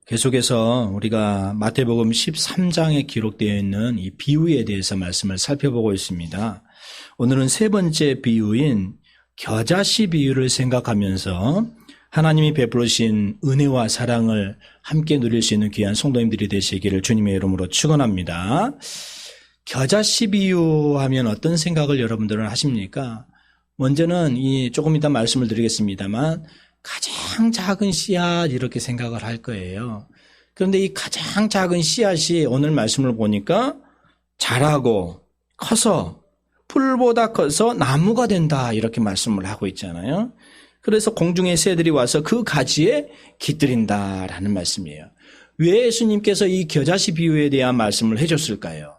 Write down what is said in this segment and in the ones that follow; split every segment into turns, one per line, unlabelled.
계속해서 우리가 마태복음 13장에 기록되어 있는 이 비유에 대해서 말씀을 살펴보고 있습니다. 오늘은 세 번째 비유인 겨자씨 비유를 생각하면서 하나님이 베푸신 은혜와 사랑을 함께 누릴 수 있는 귀한 성도님들이 되시기를 주님의 이름으로 축원합니다. 겨자씨 비유하면 어떤 생각을 여러분들은 하십니까? 먼저는 조금 이따 말씀을 드리겠습니다만 가장 작은 씨앗 이렇게 생각을 할 거예요. 그런데 이 가장 작은 씨앗이 오늘 말씀을 보니까 자라고 커서 풀보다 커서 나무가 된다 이렇게 말씀을 하고 있잖아요. 그래서 공중의 새들이 와서 그 가지에 깃들인다라는 말씀이에요. 왜 예수님께서 이 겨자씨 비유에 대한 말씀을 해줬을까요?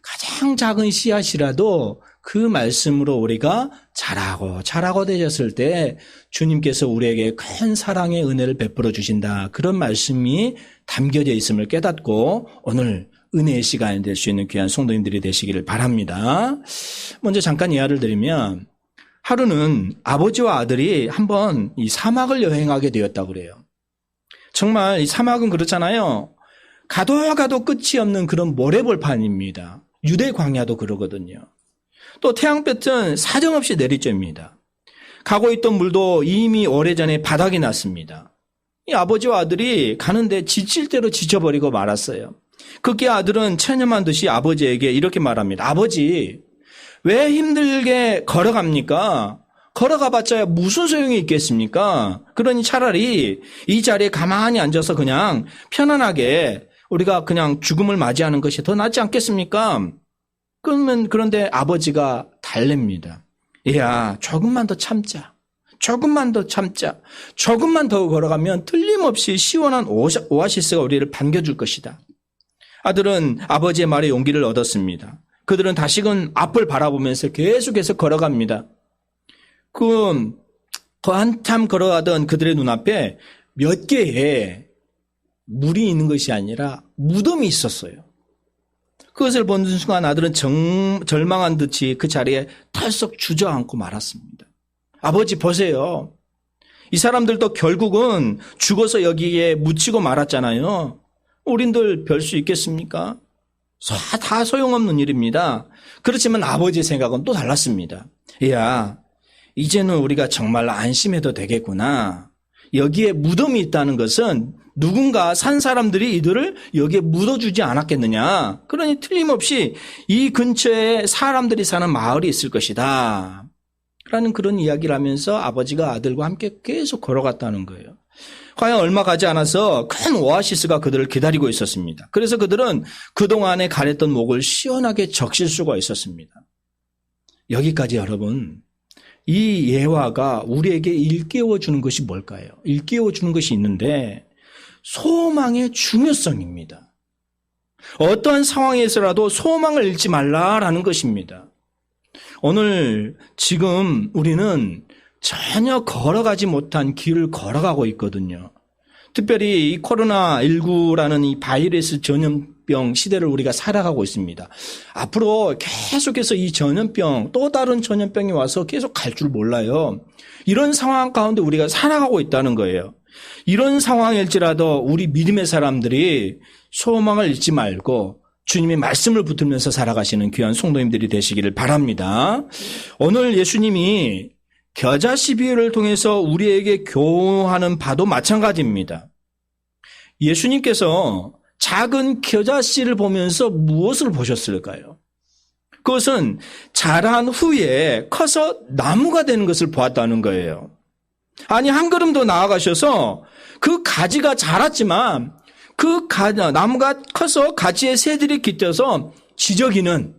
가장 작은 씨앗이라도 그 말씀으로 우리가 자라고 되셨을 때 주님께서 우리에게 큰 사랑의 은혜를 베풀어 주신다. 그런 말씀이 담겨져 있음을 깨닫고 오늘 은혜의 시간이 될 수 있는 귀한 성도님들이 되시기를 바랍니다. 먼저 잠깐 이야기를 드리면 하루는 아버지와 아들이 한번 이 사막을 여행하게 되었다고 그래요. 정말 이 사막은 그렇잖아요. 가도 끝이 없는 그런 모래벌판입니다. 유대 광야도 그러거든요. 또 태양볕은 사정없이 내리쬐입니다. 가고 있던 물도 이미 오래전에 바닥이 났습니다. 이 아버지와 아들이 가는데 지칠 대로 지쳐버리고 말았어요. 그게 아들은 체념한 듯이 아버지에게 이렇게 말합니다. 아버지, 왜 힘들게 걸어갑니까? 걸어가봤자 무슨 소용이 있겠습니까? 그러니 차라리 이 자리에 가만히 앉아서 그냥 편안하게 우리가 그냥 죽음을 맞이하는 것이 더 낫지 않겠습니까? 그런데 아버지가 달랩니다. 야, 조금만 더 참자. 조금만 더 걸어가면 틀림없이 시원한 오아시스가 우리를 반겨줄 것이다. 아들은 아버지의 말에 용기를 얻었습니다. 그들은 다시금 앞을 바라보면서 계속해서 걸어갑니다. 한참 걸어가던 그들의 눈앞에 몇 개의 물이 있는 것이 아니라 무덤이 있었어요. 그것을 보는 순간 아들은 절망한 듯이 그 자리에 털썩 주저앉고 말았습니다. 아버지 보세요. 이 사람들도 결국은 죽어서 여기에 묻히고 말았잖아요. 우린들 별 수 있겠습니까? 다 소용없는 일입니다. 그렇지만 아버지의 생각은 또 달랐습니다. 야, 이제는 우리가 정말 안심해도 되겠구나. 여기에 무덤이 있다는 것은 누군가 산 사람들이 이들을 여기에 묻어주지 않았겠느냐. 그러니 틀림없이 이 근처에 사람들이 사는 마을이 있을 것이다. 라는 그런 이야기를 하면서 아버지가 아들과 함께 계속 걸어갔다는 거예요. 과연 얼마 가지 않아서 큰 오아시스가 그들을 기다리고 있었습니다. 그래서 그들은 그동안에 가랬던 목을 시원하게 적실 수가 있었습니다. 여기까지 여러분, 이 예화가 우리에게 일깨워 주는 것이 뭘까요? 일깨워 주는 것이 있는데 소망의 중요성입니다. 어떠한 상황에서라도 소망을 잃지 말라라는 것입니다. 오늘 지금 우리는 전혀 걸어가지 못한 길을 걸어가고 있거든요. 특별히 이 코로나19라는 이 바이러스 전염병 시대를 우리가 살아가고 있습니다. 앞으로 계속해서 이 전염병, 또 다른 전염병이 와서 계속 갈 줄 몰라요. 이런 상황 가운데 우리가 살아가고 있다는 거예요. 이런 상황일지라도 우리 믿음의 사람들이 소망을 잃지 말고 주님의 말씀을 붙들면서 살아가시는 귀한 성도님들이 되시기를 바랍니다. 오늘 예수님이 겨자씨 비유를 통해서 우리에게 교훈하는 바도 마찬가지입니다. 예수님께서 작은 겨자씨를 보면서 무엇을 보셨을까요? 그것은 자란 후에 커서 나무가 되는 것을 보았다는 거예요. 아니, 한 걸음 더 나아가셔서 그 가지가 자랐지만 나무가 커서 가지에 새들이 깃들어서 지저귀는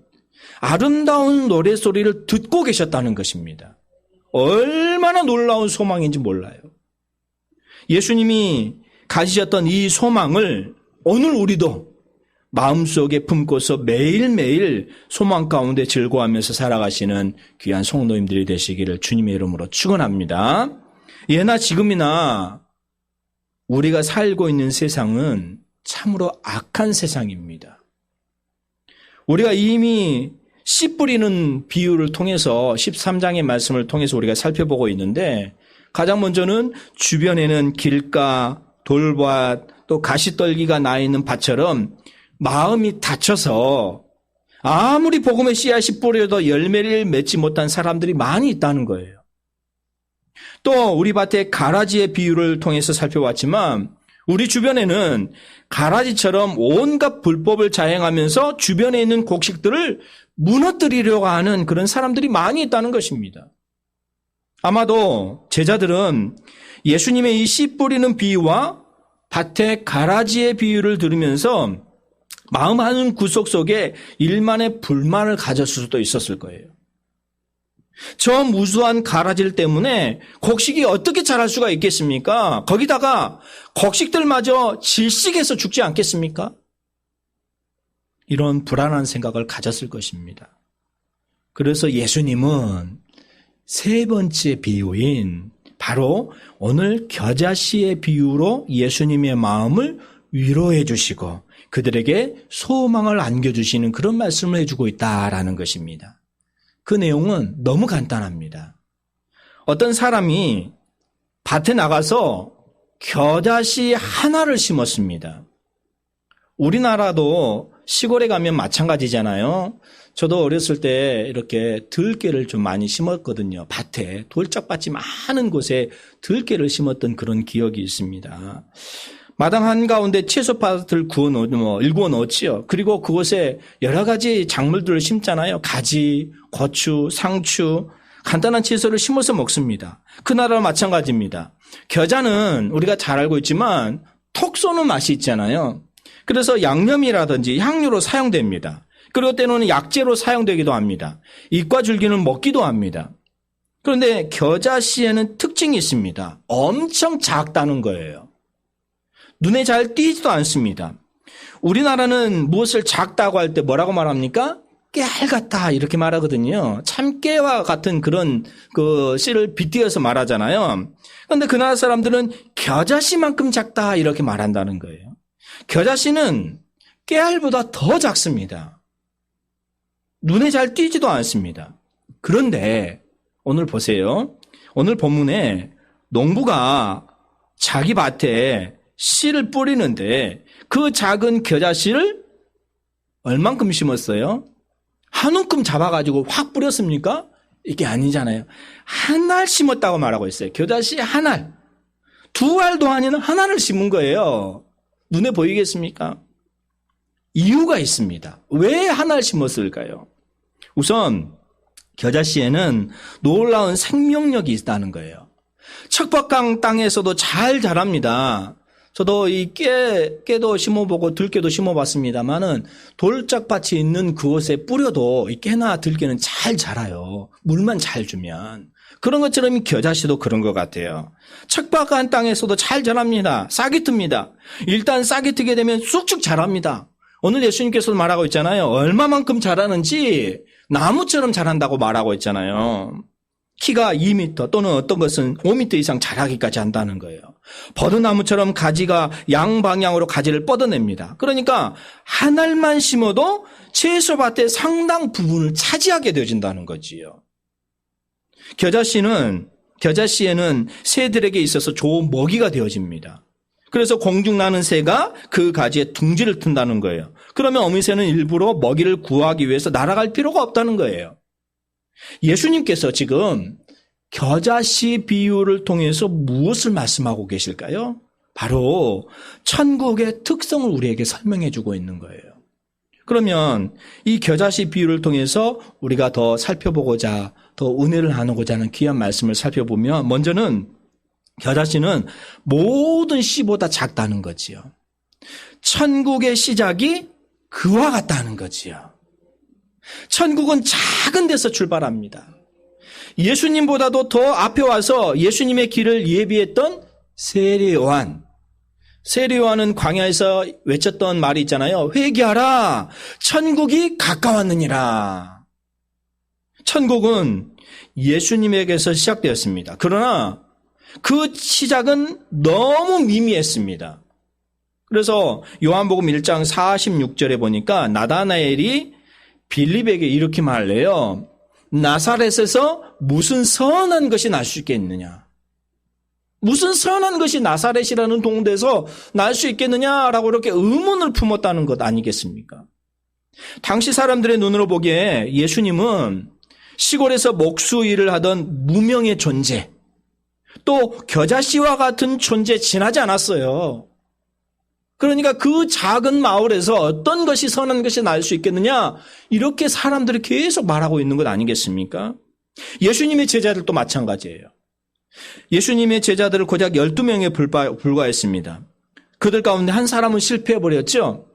아름다운 노래소리를 듣고 계셨다는 것입니다. 얼마나 놀라운 소망인지 몰라요. 예수님이 가지셨던 이 소망을 오늘 우리도 마음속에 품고서 매일매일 소망 가운데 즐거워하면서 살아가시는 귀한 성도님들이 되시기를 주님의 이름으로 축원합니다. 예나 지금이나 우리가 살고 있는 세상은 참으로 악한 세상입니다. 우리가 이미 씨 뿌리는 비유를 통해서 13장의 말씀을 통해서 우리가 살펴보고 있는데 가장 먼저는 주변에는 길가, 돌밭, 또 가시떨기가 나 있는 밭처럼 마음이 닫혀서 아무리 복음의 씨앗이 뿌려도 열매를 맺지 못한 사람들이 많이 있다는 거예요. 또 우리 밭의 가라지의 비유를 통해서 살펴봤지만 우리 주변에는 가라지처럼 온갖 불법을 자행하면서 주변에 있는 곡식들을 무너뜨리려고 하는 그런 사람들이 많이 있다는 것입니다. 아마도 제자들은 예수님의 이 씨 뿌리는 비유와 밭의 가라지의 비유를 들으면서 마음 한 구석 속에 일만의 불만을 가졌을 수도 있었을 거예요. 저 무수한 가라질 때문에 곡식이 어떻게 자랄 수가 있겠습니까? 거기다가 곡식들마저 질식해서 죽지 않겠습니까? 이런 불안한 생각을 가졌을 것입니다. 그래서 예수님은 세 번째 비유인 바로 오늘 겨자씨의 비유로 예수님의 마음을 위로해 주시고 그들에게 소망을 안겨주시는 그런 말씀을 해주고 있다라는 것입니다. 그 내용은 너무 간단합니다. 어떤 사람이 밭에 나가서 겨자씨 하나를 심었습니다. 우리나라도 시골에 가면 마찬가지잖아요. 저도 어렸을 때 이렇게 들깨를 좀 많이 심었거든요. 밭에 돌짝밭이 많은 곳에 들깨를 심었던 그런 기억이 있습니다. 마당 한가운데 채소밭을 일구어 넣었지요. 그리고 그곳에 여러 가지 작물들을 심잖아요. 가지, 고추, 상추, 간단한 채소를 심어서 먹습니다. 그 나라와 마찬가지입니다. 겨자는 우리가 잘 알고 있지만 톡 쏘는 맛이 있잖아요. 그래서 양념이라든지 향료로 사용됩니다. 그리고 때로는 약재로 사용되기도 합니다. 잎과 줄기는 먹기도 합니다. 그런데 겨자씨에는 특징이 있습니다. 엄청 작다는 거예요. 눈에 잘 띄지도 않습니다. 우리나라는 무엇을 작다고 할 때 뭐라고 말합니까? 깨알 같다 이렇게 말하거든요. 참깨와 같은 그런 그 씨를 빗대어서 말하잖아요. 그런데 그 나라 사람들은 겨자씨만큼 작다 이렇게 말한다는 거예요. 겨자씨는 깨알보다 더 작습니다. 눈에 잘 띄지도 않습니다. 그런데 오늘 보세요. 오늘 본문에 농부가 자기 밭에 씨를 뿌리는데 그 작은 겨자씨를 얼만큼 심었어요? 한 움큼 잡아가지고 확 뿌렸습니까? 이게 아니잖아요. 한 알 심었다고 말하고 있어요. 겨자씨 한 알. 두 알도 아닌 한 알을 심은 거예요. 눈에 보이겠습니까? 이유가 있습니다. 왜 한 알 심었을까요? 우선 겨자씨에는 놀라운 생명력이 있다는 거예요. 척박한 땅에서도 잘 자랍니다. 저도 이 깨도 심어보고 들깨도 심어봤습니다만은 돌짝밭이 있는 그곳에 뿌려도 이 깨나 들깨는 잘 자라요. 물만 잘 주면. 그런 것처럼 이 겨자씨도 그런 것 같아요. 척박한 땅에서도 잘 자랍니다. 싹이 틉니다. 일단 싹이 트게 되면 쑥쑥 자랍니다. 오늘 예수님께서도 말하고 있잖아요. 얼마만큼 자라는지 나무처럼 자란다고 말하고 있잖아요. 키가 2m 또는 어떤 것은 5m 이상 자라기까지 한다는 거예요. 버드나무처럼 가지가 양방향으로 가지를 뻗어냅니다. 그러니까 한 알만 심어도 채소밭의 상당 부분을 차지하게 되어진다는 거지요. 겨자씨에는 새들에게 있어서 좋은 먹이가 되어집니다. 그래서 공중 나는 새가 그 가지에 둥지를 튼다는 거예요. 그러면 어미새는 일부러 먹이를 구하기 위해서 날아갈 필요가 없다는 거예요. 예수님께서 지금 겨자씨 비유를 통해서 무엇을 말씀하고 계실까요? 바로 천국의 특성을 우리에게 설명해 주고 있는 거예요. 그러면 이 겨자씨 비유를 통해서 우리가 더 살펴보고자 더 은혜를 나누고자 하는 귀한 말씀을 살펴보면 먼저는 겨자씨는 모든 씨보다 작다는 거지요. 천국의 시작이 그와 같다는 거지요. 천국은 작은 데서 출발합니다. 예수님보다도 더 앞에 와서 예수님의 길을 예비했던 세례요한. 세례요한은 광야에서 외쳤던 말이 있잖아요. 회개하라. 천국이 가까웠느니라. 천국은 예수님에게서 시작되었습니다. 그러나 그 시작은 너무 미미했습니다. 그래서 요한복음 1장 46절에 보니까 나다나엘이 빌립에게 이렇게 말해요. 나사렛에서 무슨 선한 것이 날 수 있겠느냐. 무슨 선한 것이 나사렛이라는 동네에서 날 수 있겠느냐라고 이렇게 의문을 품었다는 것 아니겠습니까? 당시 사람들의 눈으로 보기에 예수님은 시골에서 목수 일을 하던 무명의 존재, 또 겨자씨와 같은 존재 지나지 않았어요. 그러니까 그 작은 마을에서 어떤 것이 선한 것이 날 수 있겠느냐, 이렇게 사람들이 계속 말하고 있는 것 아니겠습니까? 예수님의 제자들도 마찬가지예요. 예수님의 제자들을 고작 12명에 불과했습니다. 그들 가운데 한 사람은 실패해버렸죠.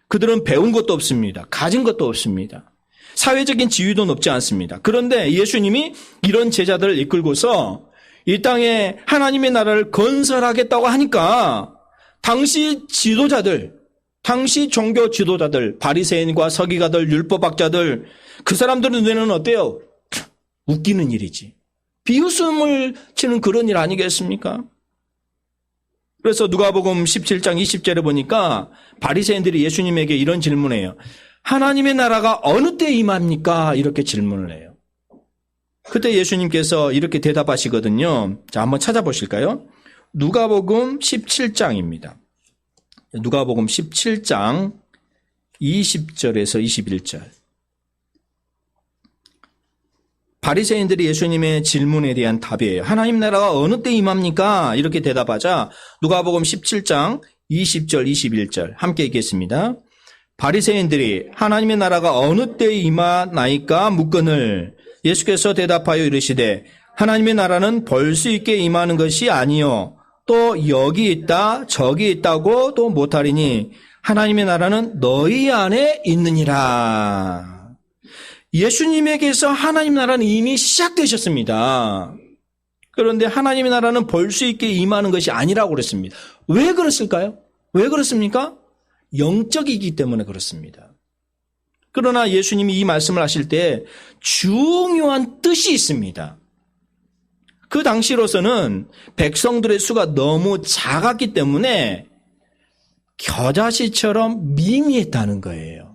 그들은 배운 것도 없습니다. 가진 것도 없습니다. 사회적인 지위도 높지 않습니다. 그런데 예수님이 이런 제자들을 이끌고서 이 땅에 하나님의 나라를 건설하겠다고 하니까 당시 지도자들, 당시 종교 지도자들, 바리새인과 서기관들, 율법학자들, 그 사람들의 눈에는 어때요? 웃기는 일이지. 비웃음을 치는 그런 일 아니겠습니까? 그래서 누가복음 17장 20절에 보니까 바리새인들이 예수님에게 이런 질문을 해요. 하나님의 나라가 어느 때 임합니까? 이렇게 질문을 해요. 그때 예수님께서 이렇게 대답하시거든요. 자, 한번 찾아보실까요? 누가복음 17장입니다. 누가복음 17장 20절에서 21절. 바리새인들이 예수님의 질문에 대한 답이에요. 하나님 나라가 어느 때 임합니까? 이렇게 대답하자 누가복음 17장 20절 21절 함께 읽겠습니다. 바리새인들이 하나님의 나라가 어느 때에 임하나이까 묻거늘 예수께서 대답하여 이르시되 하나님의 나라는 볼 수 있게 임하는 것이 아니요 또 여기 있다 저기 있다고 또 못하리니 하나님의 나라는 너희 안에 있느니라. 예수님에게서 하나님 나라는 이미 시작되셨습니다. 그런데 하나님의 나라는 볼 수 있게 임하는 것이 아니라고 그랬습니다. 왜 그랬을까요? 왜 그렇습니까? 영적이기 때문에 그렇습니다. 그러나 예수님이 이 말씀을 하실 때 중요한 뜻이 있습니다. 그 당시로서는 백성들의 수가 너무 작았기 때문에 겨자씨처럼 미미했다는 거예요.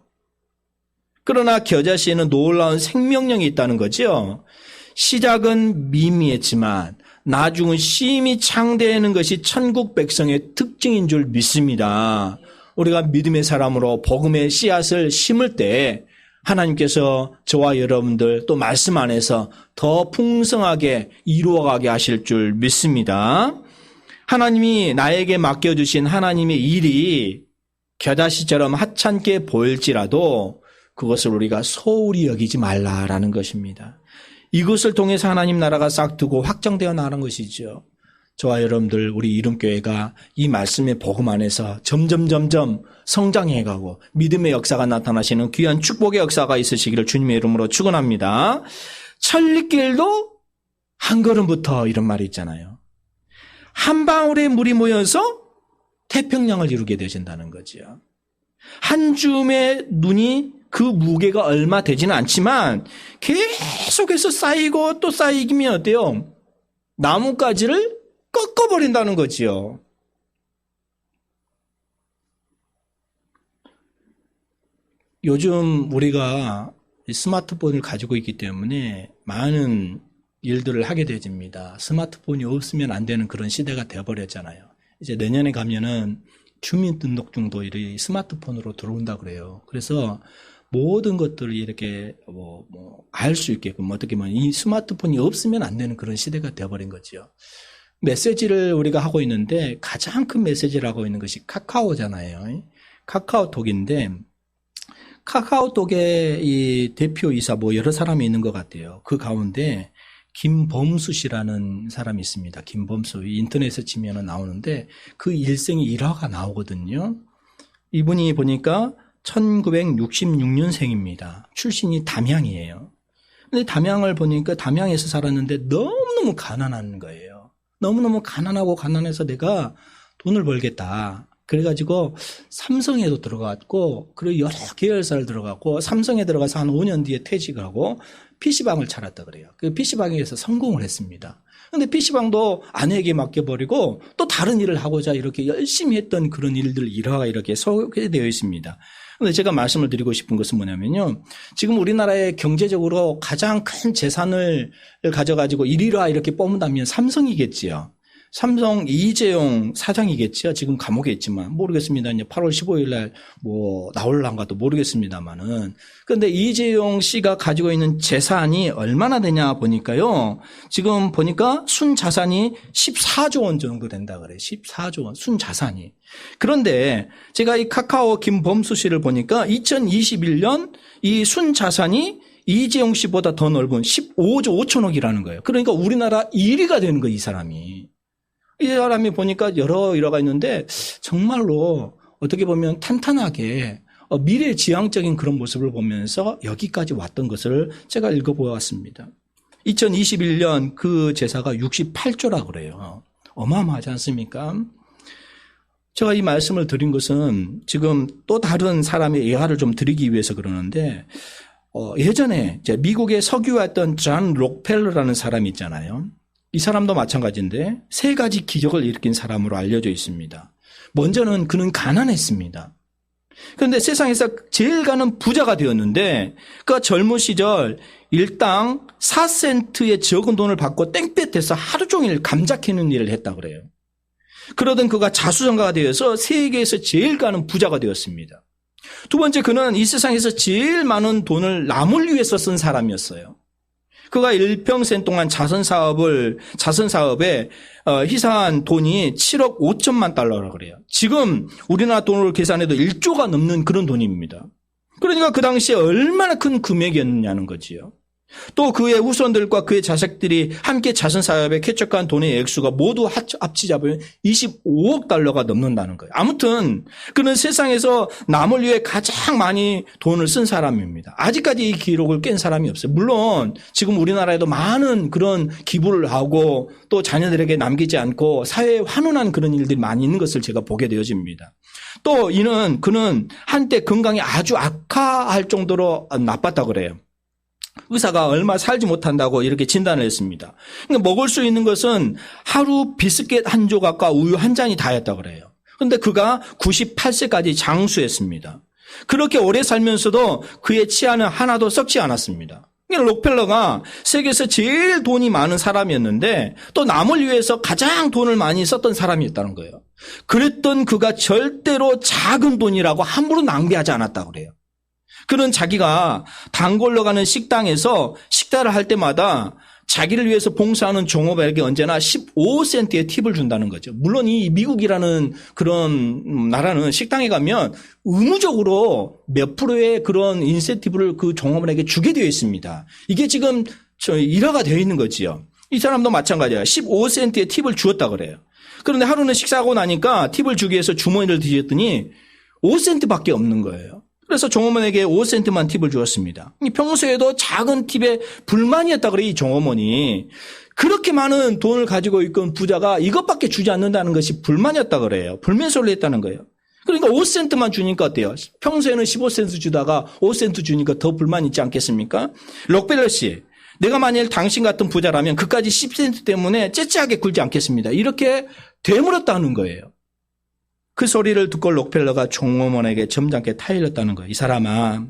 그러나 겨자씨에는 놀라운 생명력이 있다는 거죠. 시작은 미미했지만 나중은 심히 창대하는 것이 천국 백성의 특징인 줄 믿습니다. 우리가 믿음의 사람으로 복음의 씨앗을 심을 때 하나님께서 저와 여러분들 또 말씀 안에서 더 풍성하게 이루어가게 하실 줄 믿습니다. 하나님이 나에게 맡겨주신 하나님의 일이 겨자씨처럼 하찮게 보일지라도 그것을 우리가 소홀히 여기지 말라라는 것입니다. 이것을 통해서 하나님 나라가 싹트고 확장되어 나가는 것이죠. 저와 여러분들 우리 이름교회가 이 말씀의 복음 안에서 점점 성장해가고 믿음의 역사가 나타나시는 귀한 축복의 역사가 있으시기를 주님의 이름으로 축원합니다. 천리길도 한 걸음부터 이런 말이 있잖아요. 한 방울의 물이 모여서 태평양을 이루게 되신다는 거죠. 한 줌의 눈이 그 무게가 얼마 되지는 않지만 계속해서 쌓이고 또 쌓이면 어때요? 나뭇가지를 꺾어버린다는 거지요. 요즘 우리가 스마트폰을 가지고 있기 때문에 많은 일들을 하게 되집니다. 스마트폰이 없으면 안 되는 그런 시대가 되어버렸잖아요. 이제 내년에 가면은 주민등록증도 이 스마트폰으로 들어온다 그래요. 그래서 모든 것들을 이렇게 알 수 있게끔 어떻게 보면 이 스마트폰이 없으면 안 되는 그런 시대가 되어버린 거죠. 메시지를 우리가 하고 있는데 가장 큰 메시지를 하고 있는 것이 카카오잖아요. 카카오톡인데 카카오톡의 이 대표이사 여러 사람이 있는 것 같아요. 그 가운데 김범수 씨라는 사람이 있습니다. 김범수 인터넷에 치면 나오는데 그 일생의 일화가 나오거든요. 이분이 보니까 1966년생입니다. 출신이 담양이에요. 근데 담양을 보니까 담양에서 살았는데 너무너무 가난한 거예요. 너무너무 가난해서 내가 돈을 벌겠다. 그래가지고 삼성에도 들어갔고 그리고 여러 계열사를 들어갔고 삼성에 들어가서 한 5년 뒤에 퇴직을 하고 PC방을 차렸다 그래요. 그 PC방에서 성공을 했습니다. 근데 PC방도 아내에게 맡겨버리고 또 다른 일을 하고자 이렇게 열심히 했던 그런 일들 일화가 이렇게 소개되어 있습니다. 근데 제가 말씀을 드리고 싶은 것은 뭐냐면요. 지금 우리나라에 경제적으로 가장 큰 재산을 가져가지고 1위라 이렇게 뽑는다면 삼성이겠지요. 삼성 이재용 사장이겠죠. 지금 감옥에 있지만 모르겠습니다. 이제 8월 15일 날 나올란가도 모르겠습니다만은. 그런데 이재용 씨가 가지고 있는 재산이 얼마나 되냐 보니까요. 지금 보니까 순자산이 14조 원 정도 된다 그래요. 14조 원 순자산이. 그런데 제가 이 카카오 김범수 씨를 보니까 2021년 이 순자산이 이재용 씨보다 더 넓은 15조 5천억이라는 거예요. 그러니까 우리나라 1위가 되는 거예요, 이 사람이. 이 사람이 보니까 여러 일화가 있는데 정말로 어떻게 보면 탄탄하게 미래지향적인 그런 모습을 보면서 여기까지 왔던 것을 제가 읽어보았습니다. 2021년 그 재사가 68조라 그래요. 어마어마하지 않습니까? 제가 이 말씀을 드린 것은 지금 또 다른 사람의 예화를 좀 드리기 위해서 그러는데 예전에 미국에 석유했던 존 록펠러라는 사람이 있잖아요. 이 사람도 마찬가지인데 세 가지 기적을 일으킨 사람으로 알려져 있습니다. 먼저는 그는 가난했습니다. 그런데 세상에서 제일 가는 부자가 되었는데 그 젊은 시절 일당 4센트의 적은 돈을 받고 땡볕에서 하루 종일 감자 캐는 일을 했다고 그래요. 그러던 그가 자수성가가 되어서 세계에서 제일 가는 부자가 되었습니다. 두 번째, 그는 이 세상에서 제일 많은 돈을 남을 위해서 쓴 사람이었어요. 그가 일평생 동안 자선사업에 희생한 돈이 7억 5천만 달러라고 그래요. 지금 우리나라 돈으로 계산해도 1조가 넘는 그런 돈입니다. 그러니까 그 당시에 얼마나 큰 금액이었느냐는 거지요. 또 그의 후손들과 그의 자식들이 함께 자선사업에 쾌척한 돈의 액수가 모두 합치자면 25억 달러가 넘는다는 거예요. 아무튼 그는 세상에서 남을 위해 가장 많이 돈을 쓴 사람입니다. 아직까지 이 기록을 깬 사람이 없어요. 물론 지금 우리나라에도 많은 그런 기부를 하고 또 자녀들에게 남기지 않고 사회에 환원한 그런 일들이 많이 있는 것을 제가 보게 되어집니다. 또 그는 한때 건강이 아주 악화할 정도로 나빴다고 그래요. 의사가 얼마 살지 못한다고 이렇게 진단을 했습니다. 그러니까 먹을 수 있는 것은 하루 비스켓 한 조각과 우유 한 잔이 다였다고 그래요. 그런데 그가 98세까지 장수했습니다. 그렇게 오래 살면서도 그의 치아는 하나도 썩지 않았습니다. 그러니까 록펠러가 세계에서 제일 돈이 많은 사람이었는데 또 남을 위해서 가장 돈을 많이 썼던 사람이었다는 거예요. 그랬던 그가 절대로 작은 돈이라고 함부로 낭비하지 않았다고 그래요. 그는 자기가 단골로 가는 식당에서 식사를 할 때마다 자기를 위해서 봉사하는 종업원에게 언제나 15센트의 팁을 준다는 거죠. 물론 이 미국이라는 그런 나라는 식당에 가면 의무적으로 몇 프로의 그런 인센티브를 그 종업원에게 주게 되어 있습니다. 이게 지금 일화가 되어 있는 거지요. 이 사람도 마찬가지예요. 15센트의 팁을 주었다 그래요. 그런데 하루는 식사하고 나니까 팁을 주기 위해서 주머니를 뒤졌더니 5센트밖에 없는 거예요. 그래서 종업원에게 5센트만 팁을 주었습니다. 평소에도 작은 팁에 불만이었다 그래요, 이 종업원이. 그렇게 많은 돈을 가지고 있던 부자가 이것밖에 주지 않는다는 것이 불만이었다 그래요. 불만소리를 했다는 거예요. 그러니까 5센트만 주니까 어때요? 평소에는 15센트 주다가 5센트 주니까 더 불만 있지 않겠습니까? 록펠러 씨, 내가 만일 당신 같은 부자라면 그까지 10센트 때문에 째째하게 굴지 않겠습니다. 이렇게 되물었다는 거예요. 그 소리를 듣고 록펠러가 종업원에게 점잖게 타일렀다는 거예요. 이 사람아,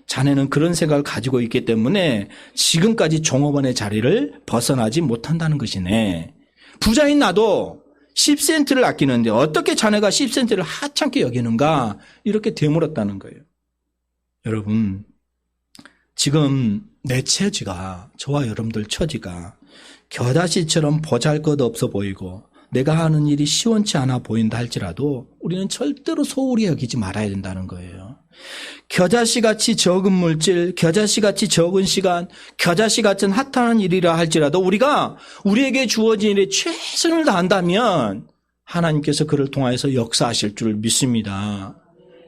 자네는 그런 생각을 가지고 있기 때문에 지금까지 종업원의 자리를 벗어나지 못한다는 것이네. 부자인 나도 10센트를 아끼는데 어떻게 자네가 10센트를 하찮게 여기는가? 이렇게 되물었다는 거예요. 여러분, 지금 내 처지가, 저와 여러분들 처지가 겨자씨처럼 보잘것없어 보이고 내가 하는 일이 시원치 않아 보인다 할지라도 우리는 절대로 소홀히 여기지 말아야 된다는 거예요. 겨자씨같이 적은 물질, 겨자씨같이 적은 시간, 겨자씨 같은 핫한 일이라 할지라도 우리가 우리에게 주어진 일에 최선을 다한다면 하나님께서 그를 통하여서 역사하실 줄 믿습니다.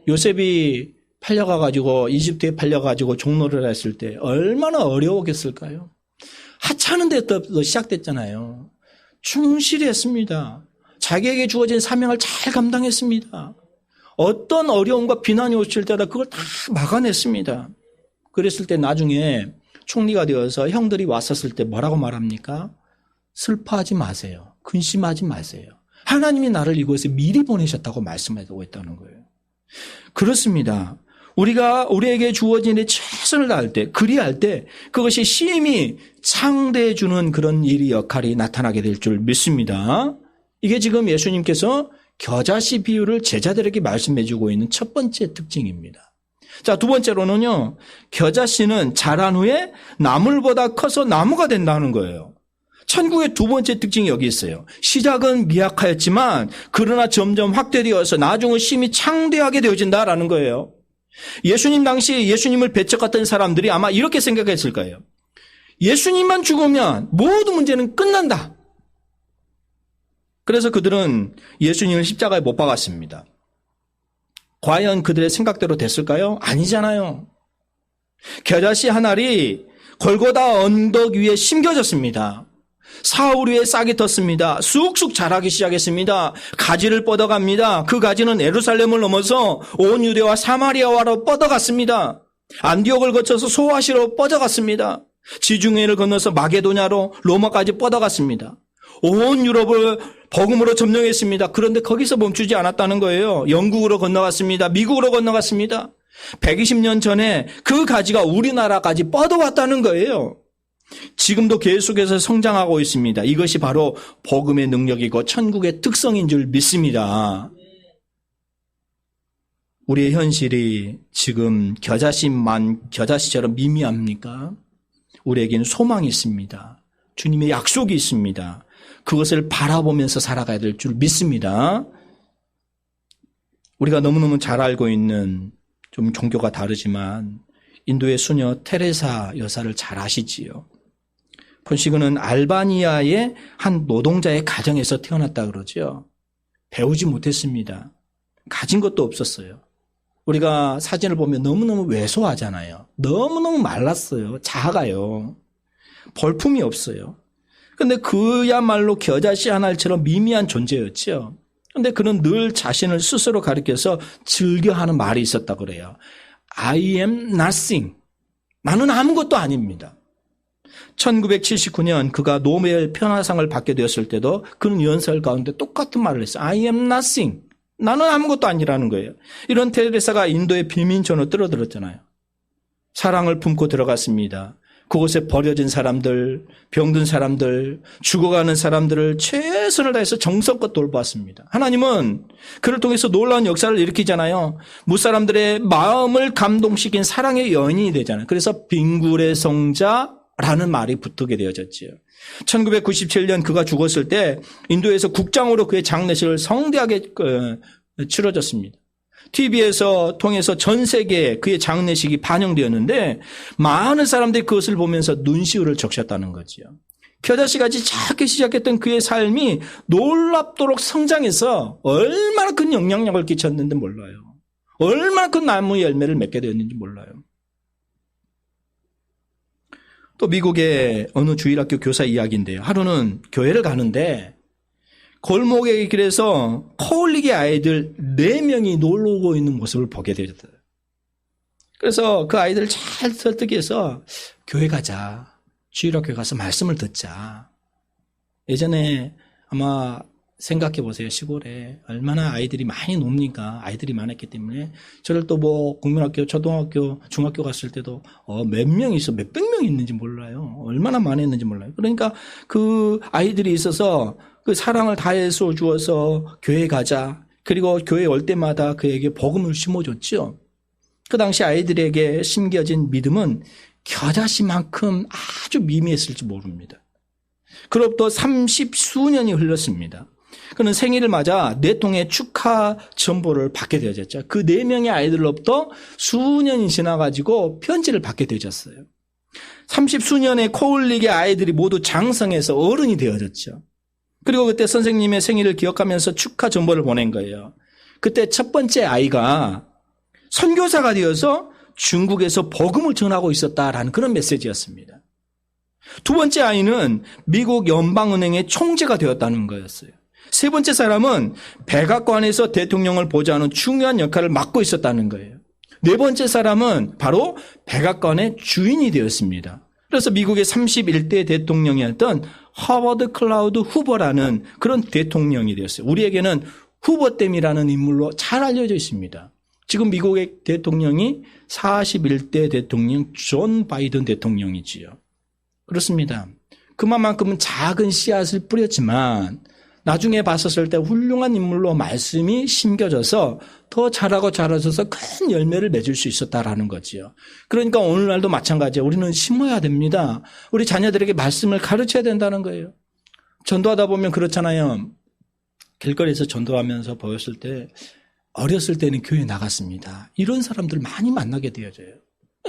요셉이 팔려가가지고 이집트에 팔려가지고 종노를 했을 때 얼마나 어려웠겠을까요? 하찮은 데부터 시작됐잖아요. 충실히 했습니다. 자기에게 주어진 사명을 잘 감당했습니다. 어떤 어려움과 비난이 오실 때마다 그걸 다 막아냈습니다. 그랬을 때 나중에 총리가 되어서 형들이 왔었을 때 뭐라고 말합니까? 슬퍼하지 마세요. 근심하지 마세요. 하나님이 나를 이곳에 미리 보내셨다고 말씀하고 있다는 거예요. 그렇습니다. 우리가 우리에게 주어진 일에 최선을 다할 때, 그리할 때 그것이 심히 창대해 주는 그런 일이 역할이 나타나게 될 줄 믿습니다. 이게 지금 예수님께서 겨자씨 비유를 제자들에게 말씀해 주고 있는 첫 번째 특징입니다. 자, 두 번째로는요, 겨자씨는 자란 후에 나물보다 커서 나무가 된다는 거예요. 천국의 두 번째 특징이 여기 있어요. 시작은 미약하였지만 그러나 점점 확대되어서 나중은 심히 창대하게 되어진다라는 거예요. 예수님 당시 예수님을 배척했던 사람들이 아마 이렇게 생각했을 거예요. 예수님만 죽으면 모든 문제는 끝난다. 그래서 그들은 예수님을 십자가에 못 박았습니다. 과연 그들의 생각대로 됐을까요? 아니잖아요. 겨자씨 한 알이 골고다 언덕 위에 심겨졌습니다. 사울 위에 싹이 텄습니다. 쑥쑥 자라기 시작했습니다. 가지를 뻗어갑니다. 그 가지는 예루살렘을 넘어서 온 유대와 사마리아와로 뻗어갔습니다. 안디옥을 거쳐서 소아시로 뻗어갔습니다. 지중해를 건너서 마게도냐로 로마까지 뻗어갔습니다. 온 유럽을 복음으로 점령했습니다. 그런데 거기서 멈추지 않았다는 거예요. 영국으로 건너갔습니다. 미국으로 건너갔습니다. 120년 전에 그 가지가 우리나라까지 뻗어왔다는 거예요. 지금도 계속해서 성장하고 있습니다. 이것이 바로 복음의 능력이고 천국의 특성인 줄 믿습니다. 우리의 현실이 지금 겨자씨처럼 미미합니까? 우리에게는 소망이 있습니다. 주님의 약속이 있습니다. 그것을 바라보면서 살아가야 될 줄 믿습니다. 우리가 너무너무 잘 알고 있는 좀 종교가 다르지만 인도의 수녀 테레사 여사를 잘 아시지요. 폰시그는 알바니아의 한 노동자의 가정에서 태어났다 그러죠. 배우지 못했습니다. 가진 것도 없었어요. 우리가 사진을 보면 너무너무 왜소하잖아요. 너무너무 말랐어요. 작아요. 볼품이 없어요. 근데 그야말로 겨자씨 한 알처럼 미미한 존재였죠. 근데 그는 늘 자신을 스스로 가리켜서 즐겨하는 말이 있었다고 그래요. I am nothing. 나는 아무것도 아닙니다. 1979년 그가 노벨 평화상을 받게 되었을 때도 그는 연설 가운데 똑같은 말을 했어요. I am nothing. 나는 아무것도 아니라는 거예요. 이런 테레사가 인도의 비민촌으로 뛰어들었잖아요. 사랑을 품고 들어갔습니다. 그곳에 버려진 사람들, 병든 사람들, 죽어가는 사람들을 최선을 다해서 정성껏 돌보았습니다. 하나님은 그를 통해서 놀라운 역사를 일으키잖아요. 무사람들의 마음을 감동시킨 사랑의 연인이 되잖아요. 그래서 빙굴의 성자라는 말이 붙게 되어졌지요. 1997년 그가 죽었을 때 인도에서 국장으로 그의 장례식을 성대하게 치러졌습니다. TV에서 통해서 전 세계에 그의 장례식이 반영되었는데 많은 사람들이 그것을 보면서 눈시울을 적셨다는 거죠. 겨자씨같이 작게 시작했던 그의 삶이 놀랍도록 성장해서 얼마나 큰 영향력을 끼쳤는지 몰라요. 얼마나 큰 나무 열매를 맺게 되었는지 몰라요. 또 미국의 어느 주일학교 교사 이야기인데요. 하루는 교회를 가는데 골목의 길에서 코올리기 아이들 4명이 놀러 오고 있는 모습을 보게 되었어요. 그래서 그 아이들을 잘 설득해서 교회 가자. 주일학교 가서 말씀을 듣자. 예전에 아마 생각해 보세요. 시골에 얼마나 아이들이 많이 놉니까? 아이들이 많았기 때문에 저를 또 뭐 국민학교, 초등학교, 중학교 갔을 때도 몇 명이 있어 몇백 명이 있는지 몰라요. 얼마나 많았는지 몰라요. 그러니까 그 아이들이 있어서 그 사랑을 다해서 주어서 교회 가자. 그리고 교회 올 때마다 그에게 복음을 심어줬죠. 그 당시 아이들에게 심겨진 믿음은 겨자씨만큼 아주 미미했을지 모릅니다. 그로부터 30수년이 흘렀습니다. 그는 생일을 맞아 4통의 축하 전보를 받게 되어졌죠. 그 4명의 아이들로부터 수년이 지나가지고 편지를 받게 되어졌어요. 30수년의 코올릭의 아이들이 모두 장성해서 어른이 되어졌죠. 그리고 그때 선생님의 생일을 기억하면서 축하 전보를 보낸 거예요. 그때 첫 번째 아이가 선교사가 되어서 중국에서 복음을 전하고 있었다라는 그런 메시지였습니다. 두 번째 아이는 미국 연방은행의 총재가 되었다는 거였어요. 세 번째 사람은 백악관에서 대통령을 보좌하는 중요한 역할을 맡고 있었다는 거예요. 네 번째 사람은 바로 백악관의 주인이 되었습니다. 그래서 미국의 31대 대통령이었던 하워드 클라우드 후보라는 그런 대통령이 되었어요. 우리에게는 후보댐이라는 인물로 잘 알려져 있습니다. 지금 미국의 대통령이 41대 대통령 존 바이든 대통령이지요. 그렇습니다. 그만큼은 작은 씨앗을 뿌렸지만 나중에 봤었을 때 훌륭한 인물로 말씀이 심겨져서 더 자라고 자라져서 큰 열매를 맺을 수 있었다라는 거지요. 그러니까 오늘날도 마찬가지예요. 우리는 심어야 됩니다. 우리 자녀들에게 말씀을 가르쳐야 된다는 거예요. 전도하다 보면 그렇잖아요. 길거리에서 전도하면서 보였을 때 어렸을 때는 교회 나갔습니다. 이런 사람들 많이 만나게 되어져요.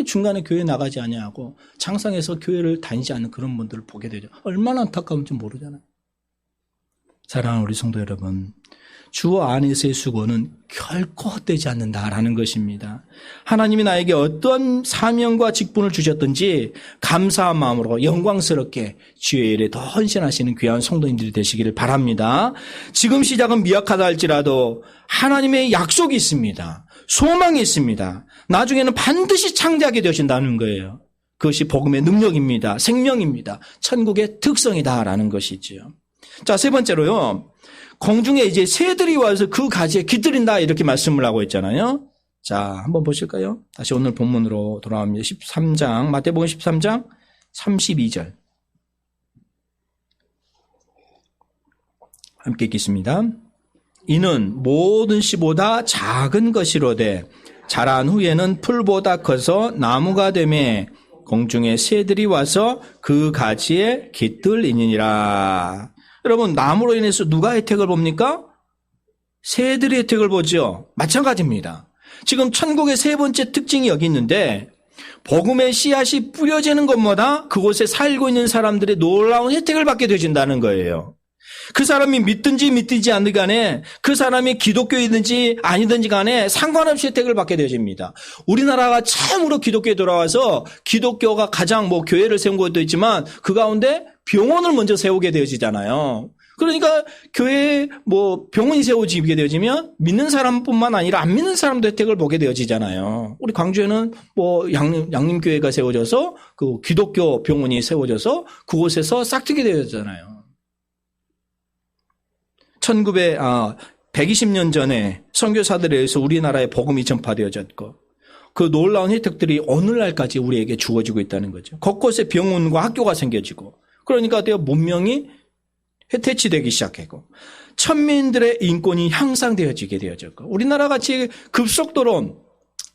중간에 교회 나가지 아니하고 장상에서 교회를 다니지 않는 그런 분들을 보게 되죠. 얼마나 안타까운지 모르잖아요. 사랑하는 우리 성도 여러분, 주 안에서의 수고는 결코 헛되지 않는다라는 것입니다. 하나님이 나에게 어떤 사명과 직분을 주셨든지 감사한 마음으로 영광스럽게 주의 일에 더 헌신하시는 귀한 성도님들이 되시기를 바랍니다. 지금 시작은 미약하다 할지라도 하나님의 약속이 있습니다. 소망이 있습니다. 나중에는 반드시 창대하게 되신다는 거예요. 그것이 복음의 능력입니다. 생명입니다. 천국의 특성이다라는 것이지요. 자, 세 번째로요. 공중에 이제 새들이 와서 그 가지에 깃들인다 이렇게 말씀을 하고 있잖아요. 자, 한번 보실까요? 다시 오늘 본문으로 돌아갑니다. 13장, 마태복음 13장 32절. 함께 읽겠습니다. 이는 모든 씨보다 작은 것이로되 자란 후에는 풀보다 커서 나무가 되매 공중에 새들이 와서 그 가지에 깃들이니라. 여러분, 나무로 인해서 누가 혜택을 봅니까? 새들이 혜택을 보죠. 마찬가지입니다. 지금 천국의 세 번째 특징이 여기 있는데 복음의 씨앗이 뿌려지는 것마다 그곳에 살고 있는 사람들의 놀라운 혜택을 받게 되신다는 거예요. 그 사람이 믿든지 믿든지 않든 간에 그 사람이 기독교이든지 아니든지 간에 상관없이 혜택을 받게 되십니다. 우리나라가 참으로 교회에 돌아와서 기독교가 가장 교회를 세운 것도 있지만 그 가운데 병원을 먼저 세우게 되어지잖아요. 그러니까 교회에 병원이 세워지게 되어지면 믿는 사람뿐만 아니라 안 믿는 사람도 혜택을 보게 되어지잖아요. 우리 광주에는 양림교회가 세워져서 그 기독교 병원이 세워져서 그곳에서 싹트게 되어졌잖아요. 120년 전에 선교사들에 의해서 우리나라에 복음이 전파되어졌고 그 놀라운 혜택들이 오늘날까지 우리에게 주어지고 있다는 거죠. 곳곳에 병원과 학교가 생겨지고 그러니까 문명이 해태치되기 시작했고 천민들의 인권이 향상되어지게 되어졌고 우리나라같이 급속도로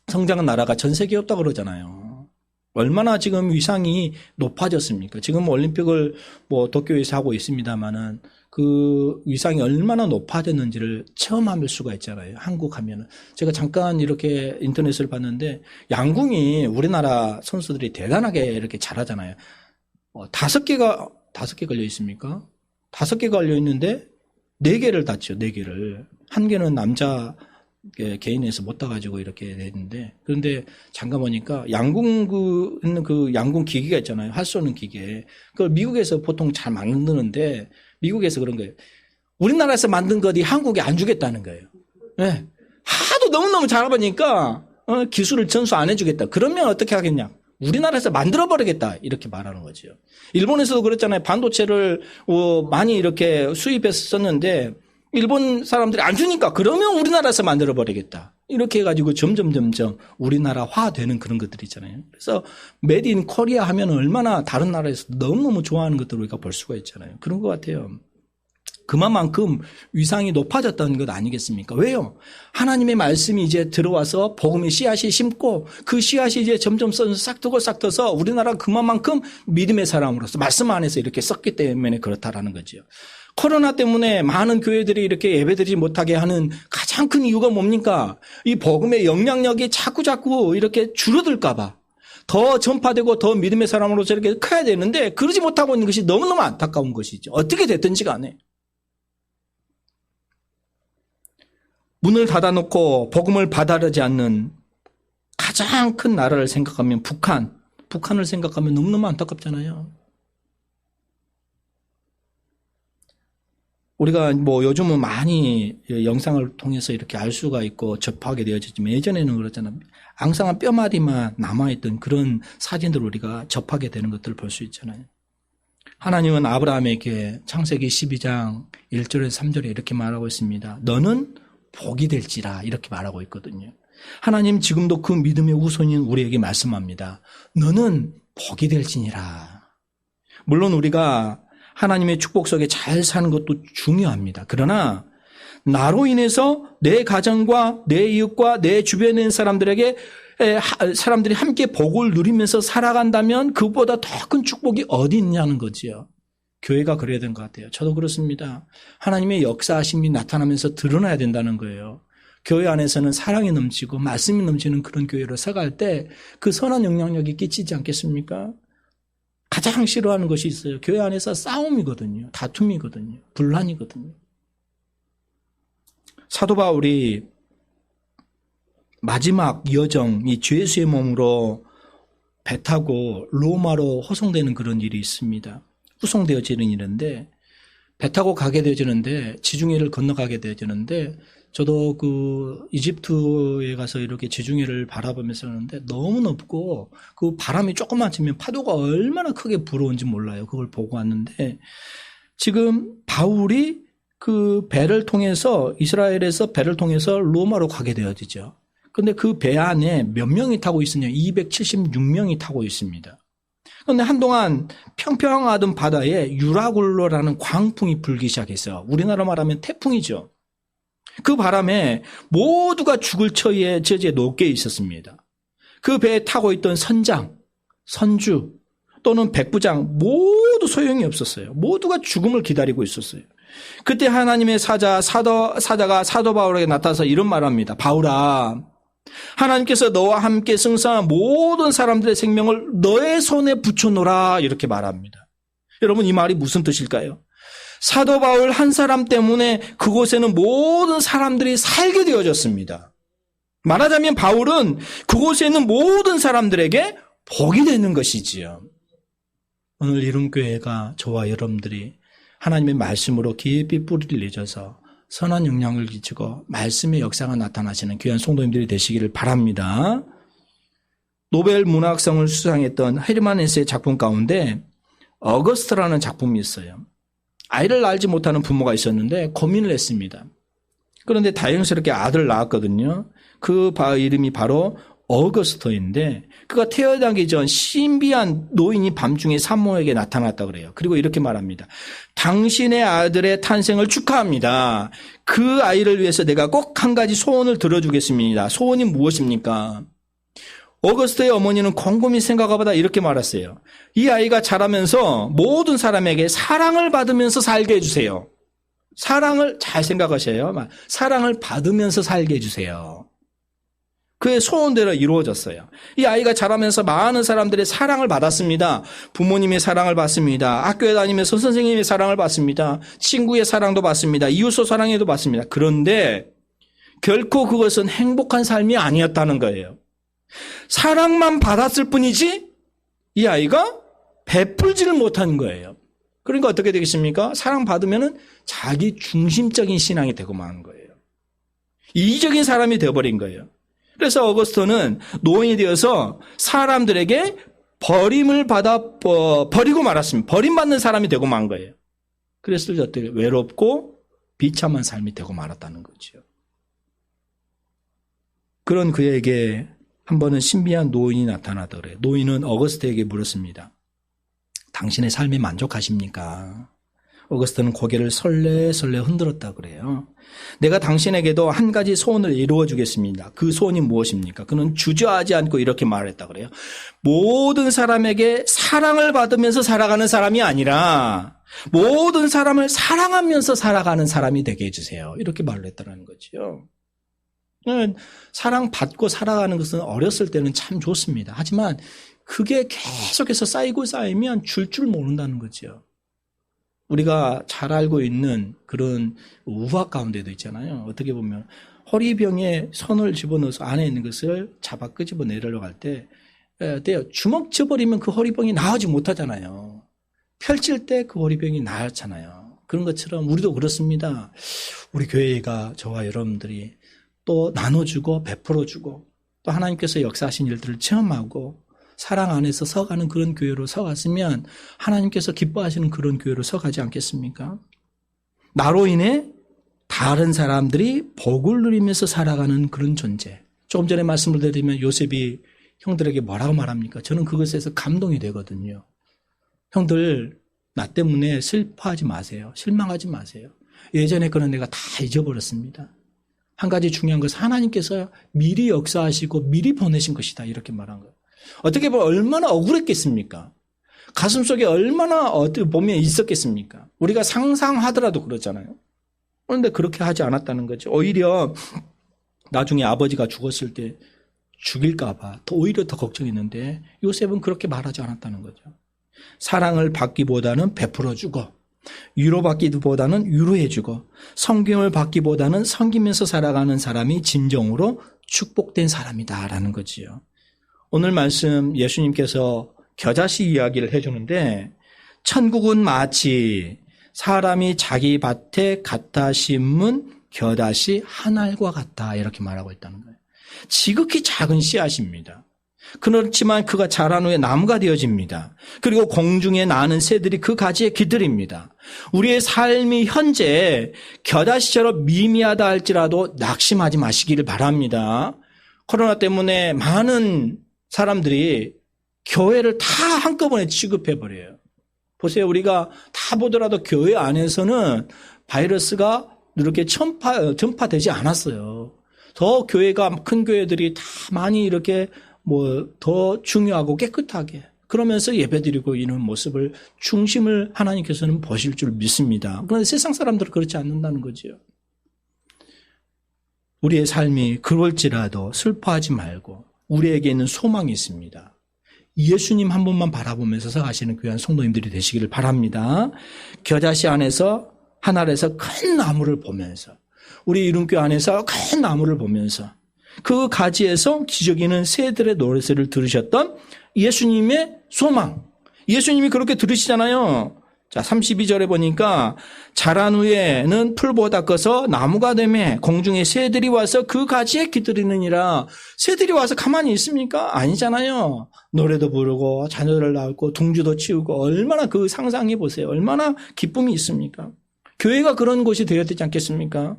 성장한 나라가 전 세계에 없다고 그러잖아요. 얼마나 지금 위상이 높아졌습니까? 지금 올림픽을 도쿄에서 하고 있습니다만은 그 위상이 얼마나 높아졌는지를 체험할 수가 있잖아요. 한국 하면은. 제가 잠깐 이렇게 인터넷을 봤는데 양궁이 우리나라 선수들이 대단하게 이렇게 잘하잖아요. 5개 걸려 있습니까? 5개 걸려 있는데 4개를 땄죠. 4개를. 한 개는 남자 개인에서 못 따가지고 이렇게 됐는데 그런데 잠깐 보니까 양궁 그 양궁 기계가 있잖아요. 활 쏘는 기계. 그걸 미국에서 보통 잘 만드는데 미국에서 그런 거예요. 우리나라에서 만든 것이 한국에 안 주겠다는 거예요. 네. 하도 너무너무 잘해보니까 기술을 전수 안 해주겠다. 그러면 어떻게 하겠냐. 우리나라에서 만들어버리겠다. 이렇게 말하는 거죠. 일본에서도 그랬잖아요. 반도체를 많이 이렇게 수입해서 썼는데 일본 사람들이 안 주니까 그러면 우리나라에서 만들어버리겠다. 이렇게 해가지고 점점 우리나라화 되는 그런 것들이 있잖아요. 그래서 메드 인 코리아 하면 얼마나 다른 나라에서 너무너무 좋아하는 것들을 우리가 볼 수가 있잖아요. 그런 것 같아요. 그만큼 위상이 높아졌다는 것 아니겠습니까? 왜요? 하나님의 말씀이 이제 들어와서 복음의 씨앗이 심고 그 씨앗이 이제 점점 싹트서 우리나라가 그만큼 믿음의 사람으로서 말씀 안에서 이렇게 썼기 때문에 그렇다라는 거죠. 코로나 때문에 많은 교회들이 이렇게 예배드리지 못하게 하는 가장 큰 이유가 뭡니까? 이 복음의 영향력이 자꾸 이렇게 줄어들까봐 더 전파되고 더 믿음의 사람으로서 이렇게 커야 되는데 그러지 못하고 있는 것이 너무너무 안타까운 것이죠. 어떻게 됐든지 간에. 문을 닫아놓고 복음을 받아들이지 않는 가장 큰 나라를 생각하면 북한을 생각하면 너무너무 안타깝잖아요. 우리가 요즘은 많이 영상을 통해서 이렇게 알 수가 있고 접하게 되어지지만 예전에는 그렇잖아요. 앙상한 뼈마디만 남아있던 그런 사진들을 우리가 접하게 되는 것들을 볼 수 있잖아요. 하나님은 아브라함에게 창세기 12장 1절에서 3절에 이렇게 말하고 있습니다. 너는 복이 될지라 이렇게 말하고 있거든요. 하나님 지금도 그 믿음의 후손인 우리에게 말씀합니다. 너는 복이 될지니라. 물론 우리가 하나님의 축복 속에 잘 사는 것도 중요합니다. 그러나 나로 인해서 내 가정과 내 이웃과 내 주변에 있는 사람들이 함께 복을 누리면서 살아간다면 그보다 더 큰 축복이 어디 있냐는 거지요. 교회가 그래야 되는 것 같아요. 저도 그렇습니다. 하나님의 역사하심이 나타나면서 드러나야 된다는 거예요. 교회 안에서는 사랑이 넘치고 말씀이 넘치는 그런 교회로 서갈 때 그 선한 영향력이 끼치지 않겠습니까? 가장 싫어하는 것이 있어요. 교회 안에서 싸움이거든요. 다툼이거든요. 분란이거든요. 사도 바울이 마지막 여정, 이 죄수의 몸으로 배 타고 로마로 호송되는 그런 일이 있습니다. 후송되어지는 일인데 배 타고 가게 되어지는데 지중해를 건너가게 되어지는데 저도 그 이집트에 가서 이렇게 지중해를 바라보면서 하는데 너무 높고 그 바람이 조금만 치면 파도가 얼마나 크게 불어온지 몰라요. 그걸 보고 왔는데 지금 바울이 그 배를 통해서 이스라엘에서 배를 통해서 로마로 가게 되어지죠. 그런데 그 배 안에 몇 명이 타고 있으냐? 276명이 타고 있습니다. 그런데 한동안 평평하던 바다에 유라굴로라는 광풍이 불기 시작했어요. 우리나라 말하면 태풍이죠. 그 바람에 모두가 죽을 처지에 높게 있었습니다. 그 배에 타고 있던 선장, 선주 또는 백부장 모두 소용이 없었어요. 모두가 죽음을 기다리고 있었어요. 그때 하나님의 사자가 사도 바울에게 나타나서 이런 말을 합니다. 바울아, 하나님께서 너와 함께 승상한 모든 사람들의 생명을 너의 손에 붙여놓으라 이렇게 말합니다. 여러분 이 말이 무슨 뜻일까요? 사도 바울 한 사람 때문에 그곳에는 모든 사람들이 살게 되어졌습니다. 말하자면 바울은 그곳에 있는 모든 사람들에게 복이 되는 것이지요. 오늘 이름교회가 저와 여러분들이 하나님의 말씀으로 깊이 뿌리를 내줘서 선한 영향을 끼치고 말씀의 역사가 나타나시는 귀한 성도님들이 되시기를 바랍니다. 노벨 문학상을 수상했던 헤르만 헤세의 작품 가운데 어거스트라는 작품이 있어요. 아이를 낳지 못하는 부모가 있었는데 고민을 했습니다. 그런데 다행스럽게 아들을 낳았거든요. 그 이름이 바로 어거스터인데 그가 태어나기 전 신비한 노인이 밤중에 산모에게 나타났다 그래요. 그리고 이렇게 말합니다. 당신의 아들의 탄생을 축하합니다. 그 아이를 위해서 내가 꼭 한 가지 소원을 들어주겠습니다. 소원이 무엇입니까? 어거스터의 어머니는 곰곰이 생각하다 이렇게 말했어요. 이 아이가 자라면서 모든 사람에게 사랑을 받으면서 살게 해주세요. 사랑을 잘 생각하셔요. 사랑을 받으면서 살게 해주세요. 그의 소원대로 이루어졌어요. 이 아이가 자라면서 많은 사람들의 사랑을 받았습니다. 부모님의 사랑을 받습니다. 학교에 다니면서 선생님의 사랑을 받습니다. 친구의 사랑도 받습니다. 이웃의 사랑도 받습니다. 그런데 결코 그것은 행복한 삶이 아니었다는 거예요. 사랑만 받았을 뿐이지 이 아이가 베풀지를 못한 거예요. 그러니까 어떻게 되겠습니까? 사랑받으면 자기 중심적인 신앙이 되고 마는 거예요. 이기적인 사람이 되어버린 거예요. 그래서 어거스터는 노인이 되어서 사람들에게 버림을 받아 버리고 말았습니다. 버림받는 사람이 되고 만 거예요. 그래서 어떻게 외롭고 비참한 삶이 되고 말았다는 거죠. 그런 그에게 한 번은 신비한 노인이 나타나더래요. 그래요. 노인은 어거스터에게 물었습니다. 당신의 삶에 만족하십니까? 어거스터는 고개를 설레설레 흔들었다 그래요. 내가 당신에게도 한 가지 소원을 이루어 주겠습니다. 그 소원이 무엇입니까? 그는 주저하지 않고 이렇게 말했다 그래요. 모든 사람에게 사랑을 받으면서 살아가는 사람이 아니라 모든 사람을 사랑하면서 살아가는 사람이 되게 해주세요. 이렇게 말을 했다는 거죠. 사랑받고 살아가는 것은 어렸을 때는 참 좋습니다. 하지만 그게 계속해서 쌓이고 쌓이면 줄 모른다는 거죠. 우리가 잘 알고 있는 그런 우화 가운데도 있잖아요. 어떻게 보면 허리병에 손을 집어넣어서 안에 있는 것을 잡아 끄집어 내려고 할 때 주먹 쳐버리면 그 허리병이 나오지 못하잖아요. 펼칠 때 그 허리병이 나았잖아요. 그런 것처럼 우리도 그렇습니다. 우리 교회가 저와 여러분들이 또 나눠주고 베풀어주고 또 하나님께서 역사하신 일들을 체험하고 사랑 안에서 서가는 그런 교회로 서갔으면 하나님께서 기뻐하시는 그런 교회로 서가지 않겠습니까? 나로 인해 다른 사람들이 복을 누리면서 살아가는 그런 존재. 조금 전에 말씀을 드리면 요셉이 형들에게 뭐라고 말합니까? 저는 그것에서 감동이 되거든요. 형들, 나 때문에 슬퍼하지 마세요. 실망하지 마세요. 예전에 그런 내가 다 잊어버렸습니다. 한 가지 중요한 것은 하나님께서 미리 역사하시고 미리 보내신 것이다. 이렇게 말한 거예요. 어떻게 보면 얼마나 억울했겠습니까? 가슴속에 얼마나 어떻게 보면 있었겠습니까? 우리가 상상하더라도 그렇잖아요. 그런데 그렇게 하지 않았다는 거죠. 오히려 나중에 아버지가 죽었을 때 죽일까 봐 오히려 더 걱정했는데 요셉은 그렇게 말하지 않았다는 거죠. 사랑을 받기보다는 베풀어주고 위로받기보다는 위로해주고 섬김을 받기보다는 섬기면서 살아가는 사람이 진정으로 축복된 사람이다라는 거지요. 오늘 말씀 예수님께서 겨자씨 이야기를 해주는데 천국은 마치 사람이 자기 밭에 갖다 심은 겨자씨 한 알과 같다 이렇게 말하고 있다는 거예요. 지극히 작은 씨앗입니다. 그렇지만 그가 자란 후에 나무가 되어집니다. 그리고 공중에 나는 새들이 그 가지에 깃들입니다. 우리의 삶이 현재 겨자씨처럼 미미하다 할지라도 낙심하지 마시기를 바랍니다. 코로나 때문에 많은 사람들이 교회를 다 한꺼번에 취급해버려요. 보세요. 우리가 다 보더라도 교회 안에서는 바이러스가 이렇게 전파되지 않았어요. 더 교회가 큰 교회들이 다 많이 이렇게 더 중요하고 깨끗하게 그러면서 예배드리고 있는 모습을 중심을 하나님께서는 보실 줄 믿습니다. 그런데 세상 사람들은 그렇지 않는다는 거죠. 우리의 삶이 그럴지라도 슬퍼하지 말고 우리에게 있는 소망이 있습니다. 예수님 한 분만 바라보면서 살아가시는 귀한 성도님들이 되시기를 바랍니다. 겨자씨 안에서 하늘에서 큰 나무를 보면서 우리 이름교회 안에서 큰 나무를 보면서 그 가지에서 기저귀는 새들의 노래소리를 들으셨던 예수님의 소망. 예수님이 그렇게 들으시잖아요. 자, 32절에 보니까 자란 후에는 풀보다 커서 나무가 되매 공중에 새들이 와서 그 가지에 깃들이느니라. 새들이 와서 가만히 있습니까? 아니잖아요. 노래도 부르고 자녀를 낳고 둥지도 치우고 얼마나 그 상상해 보세요. 얼마나 기쁨이 있습니까? 교회가 그런 곳이 되어야 되지 않겠습니까?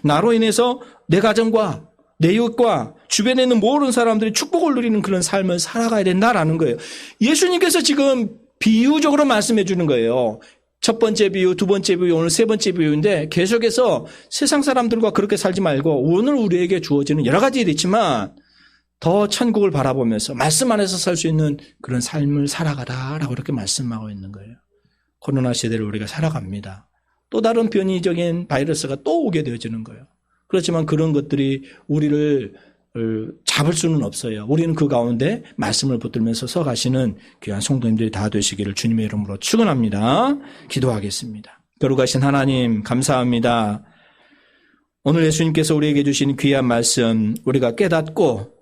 나로 인해서 내 가정과 내 이웃과 주변에 있는 모든 사람들이 축복을 누리는 그런 삶을 살아가야 된다라는 거예요. 예수님께서 지금 비유적으로 말씀해 주는 거예요. 첫 번째 비유, 두 번째 비유, 오늘 세 번째 비유인데 계속해서 세상 사람들과 그렇게 살지 말고 오늘 우리에게 주어지는 여러 가지 일이 있지만 더 천국을 바라보면서 말씀 안에서 살 수 있는 그런 삶을 살아가라라고 이렇게 말씀하고 있는 거예요. 코로나 시대를 우리가 살아갑니다. 또 다른 변이적인 바이러스가 또 오게 되어지는 거예요. 그렇지만 그런 것들이 우리를 잡을 수는 없어요. 우리는 그 가운데 말씀을 붙들면서 서가시는 귀한 성도님들이 다 되시기를 주님의 이름으로 축원합니다. 기도하겠습니다. 거룩하신 하나님 감사합니다. 오늘 예수님께서 우리에게 주신 귀한 말씀 우리가 깨닫고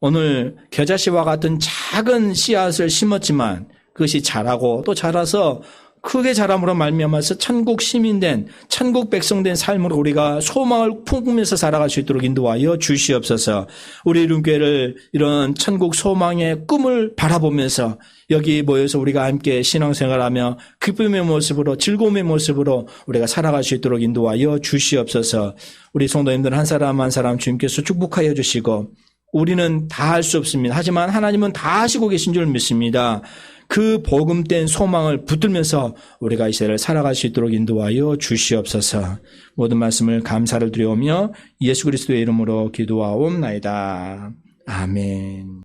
오늘 겨자씨와 같은 작은 씨앗을 심었지만 그것이 자라고 또 자라서 크게 자람으로 말미암아서 천국 시민된 천국 백성된 삶으로 우리가 소망을 품으면서 살아갈 수 있도록 인도하여 주시옵소서. 우리 이름교회를 이런 천국 소망의 꿈을 바라보면서 여기 모여서 우리가 함께 신앙생활하며 기쁨의 모습으로 즐거움의 모습으로 우리가 살아갈 수 있도록 인도하여 주시옵소서. 우리 성도님들 한 사람 한 사람 주님께서 축복하여 주시고 우리는 다 할 수 없습니다. 하지만 하나님은 다 하시고 계신 줄 믿습니다. 그 복음된 소망을 붙들면서 우리가 이 세대를 살아갈 수 있도록 인도하여 주시옵소서. 모든 말씀을 감사를 드리오며 예수 그리스도의 이름으로 기도하옵나이다. 아멘.